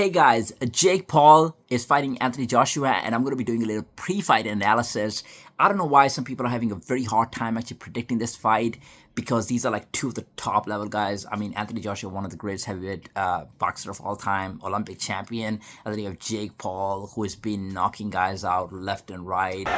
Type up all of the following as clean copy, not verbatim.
Hey guys, Jake Paul is fighting Anthony Joshua, and I'm going to be doing a little pre-fight analysis. I don't know why some people are having a very hard time actually predicting this fight, because these are like two of the top level guys. I mean, Anthony Joshua, one of the greatest heavyweight boxer of all time, Olympic champion. And then you have Jake Paul, who has been knocking guys out left and right.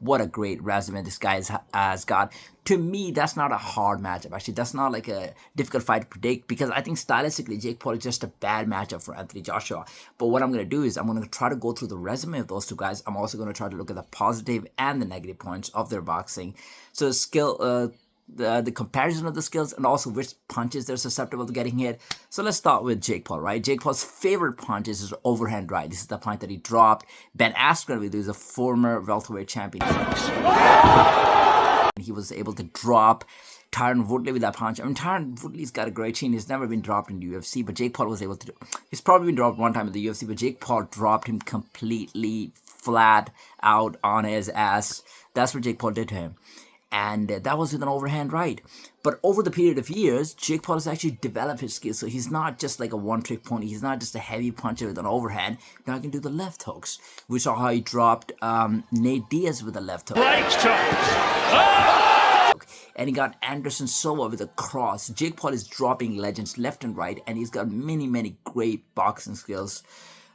What a great resume this guy has got. To me, that's not a hard matchup. Actually, that's not like a difficult fight to predict, because I think stylistically, Jake Paul is just a bad matchup for Anthony Joshua. But what I'm going to do is I'm going to try to go through the resume of those two guys. I'm also going to try to look at the positive and the negative points of their boxing. So the comparison of the skills, and also which punches they're susceptible to getting hit. So let's start with Jake Paul, right? Jake Paul's favorite punch is his overhand right. This is the punch that he dropped Ben Askren with, who's a former welterweight champion. He was able to drop Tyron Woodley with that punch. I mean, Tyron Woodley's got a great chin. He's never been dropped in the UFC, but Jake Paul was able to do. He's probably been dropped one time in the UFC, but Jake Paul dropped him completely flat out on his ass. That's what Jake Paul did to him. And that was with an overhand right. But over the period of years, Jake Paul has actually developed his skills. So he's not just like a one-trick pony. He's not just a heavy puncher with an overhand. Now he can do the left hooks. We saw how he dropped Nate Diaz with a left hook. And he got Anderson Silva with a cross. Jake Paul is dropping legends left and right. And he's got many, many great boxing skills.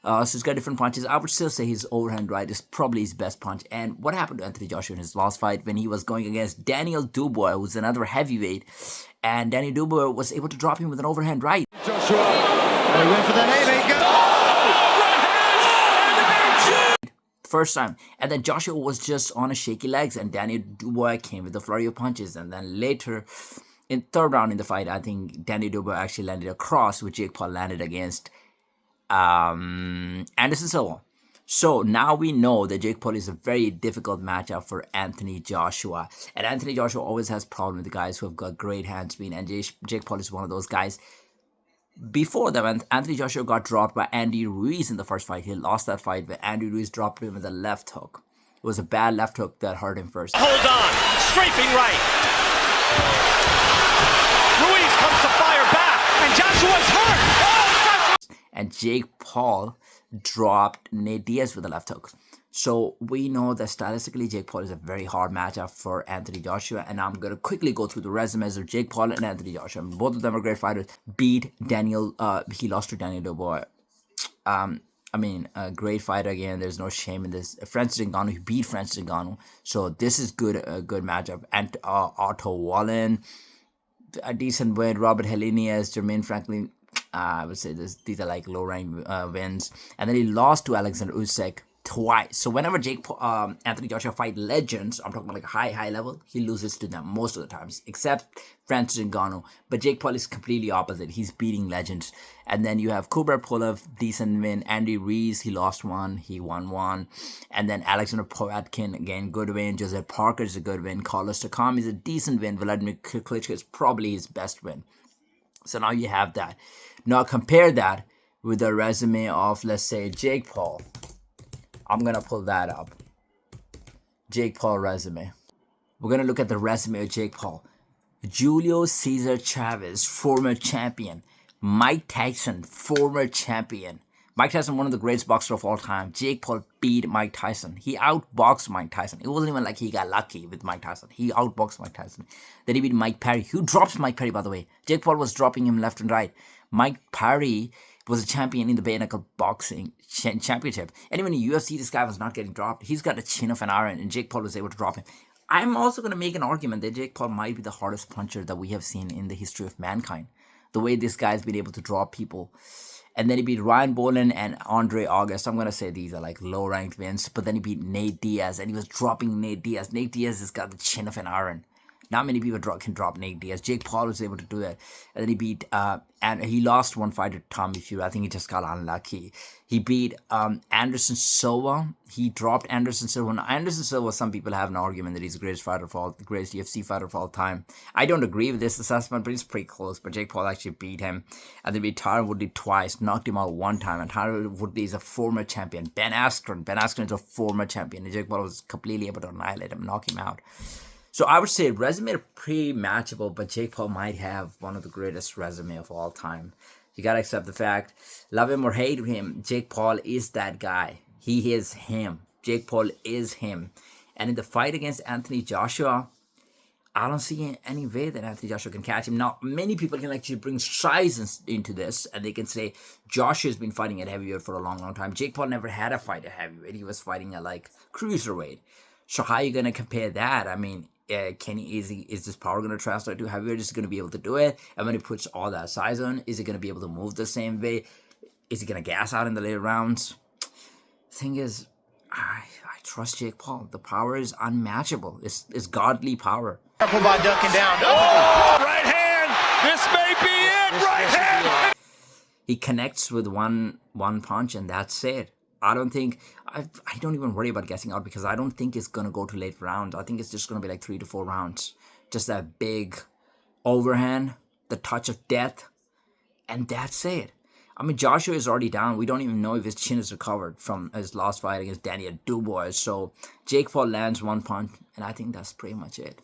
So he's got different punches. I would still say his overhand right is probably his best punch. And what happened to Anthony Joshua in his last fight when he was going against Daniel Dubois, who's another heavyweight, and Daniel Dubois was able to drop him with an overhand right. Joshua, they went for the haymaker. First time. And then Joshua was just on his shaky legs, and Daniel Dubois came with a flurry of punches. And then later, in third round in the fight, I think Daniel Dubois actually landed a cross, which Jake Paul landed against Anderson Silva. So now we know that Jake Paul is a very difficult matchup for Anthony Joshua. And Anthony Joshua always has problems with the guys who have got great hand speed, and Jake Paul is one of those guys. Before that, when Anthony Joshua got dropped by Andy Ruiz in the first fight, he lost that fight, but Andy Ruiz dropped him with a left hook. It was a bad left hook that hurt him first. Hold on, strafing right. Ruiz comes to fire back, and Joshua's hurt. And Jake Paul dropped Nate Diaz with a left hook. So we know that stylistically, Jake Paul is a very hard matchup for Anthony Joshua. And I'm going to quickly go through the resumes of Jake Paul and Anthony Joshua. Both of them are great fighters. He lost to Daniel Dubois. A great fighter again. There's no shame in this. Francis Ngannou, he beat Francis Ngannou. So this is a good matchup. And Otto Wallen, a decent win. Robert Helenius, Jermaine Franklin. I would say these are like low-rank wins. And then he lost to Alexander Usyk twice. So whenever Anthony Joshua fight legends, I'm talking about like a high level, he loses to them most of the times, except Francis Ngannou. But Jake Paul is completely opposite. He's beating legends. And then you have Kubrat Pulev, decent win. Andy Ruiz, he lost one, he won one. And then Alexander Povetkin, again, good win. Joseph Parker is a good win. Carlos Takam is a decent win. Vladimir Klitschko is probably his best win. So now you have that. Now compare that with the resume of, let's say, Jake Paul. I'm going to pull that up. Jake Paul resume. We're going to look at the resume of Jake Paul. Julio Cesar Chavez, former champion. Mike Tyson, former champion. Mike Tyson, one of the greatest boxers of all time. Jake Paul beat Mike Tyson. He outboxed Mike Tyson. It wasn't even like he got lucky with Mike Tyson. He outboxed Mike Tyson. Then he beat Mike Perry. Who drops Mike Perry, by the way? Jake Paul was dropping him left and right. Mike Perry was a champion in the bare knuckle boxing championship. And even in UFC, this guy was not getting dropped. He's got a chin of an iron, and Jake Paul was able to drop him. I'm also going to make an argument that Jake Paul might be the hardest puncher that we have seen in the history of mankind. The way this guy's been able to drop people. And then he beat Ryan Boland and Andre August. I'm going to say these are like low-ranked wins. But then he beat Nate Diaz, and he was dropping Nate Diaz. Nate Diaz has got the chin of an iron. Not many people can drop Nate Diaz. Jake Paul was able to do that. And then he beat, and he lost one fight to Tommy Fury. I think he just got unlucky. He beat Anderson Silva. He dropped Anderson Silva. Now, Anderson Silva, some people have an argument that he's the greatest UFC fighter of all time. I don't agree with this assessment, but it's pretty close. But Jake Paul actually beat him. And they beat Tyron Woodley twice, knocked him out one time. And Tyron Woodley is a former champion. Ben Askren is a former champion. And Jake Paul was completely able to annihilate him, knock him out. So I would say resume are pretty matchable, but Jake Paul might have one of the greatest resume of all time. You gotta accept the fact, love him or hate him, Jake Paul is that guy. He is him. Jake Paul is him. And in the fight against Anthony Joshua, I don't see any way that Anthony Joshua can catch him. Now, many people can actually bring size into this, and they can say Joshua's been fighting at heavyweight for a long, long time. Jake Paul never had a fight at heavyweight. He was fighting at like cruiserweight. So how are you gonna compare that? I mean, is this power gonna translate to heavyweight? Is he gonna be able to do it? And when he puts all that size on, is he gonna be able to move the same way? Is he gonna gas out in the later rounds? Thing is, I trust Jake Paul. The power is unmatchable. It's godly power. Careful by ducking down. Oh, right hand. This may be it. Right hand. He connects with one punch, and that's it. I don't even worry about guessing out because I don't think it's gonna go to late rounds. I think it's just gonna be like 3 to 4 rounds. Just that big overhand, the touch of death, and that's it. I mean, Joshua is already down. We don't even know if his chin is recovered from his last fight against Daniel Dubois. So Jake Paul lands one punch, and I think that's pretty much it.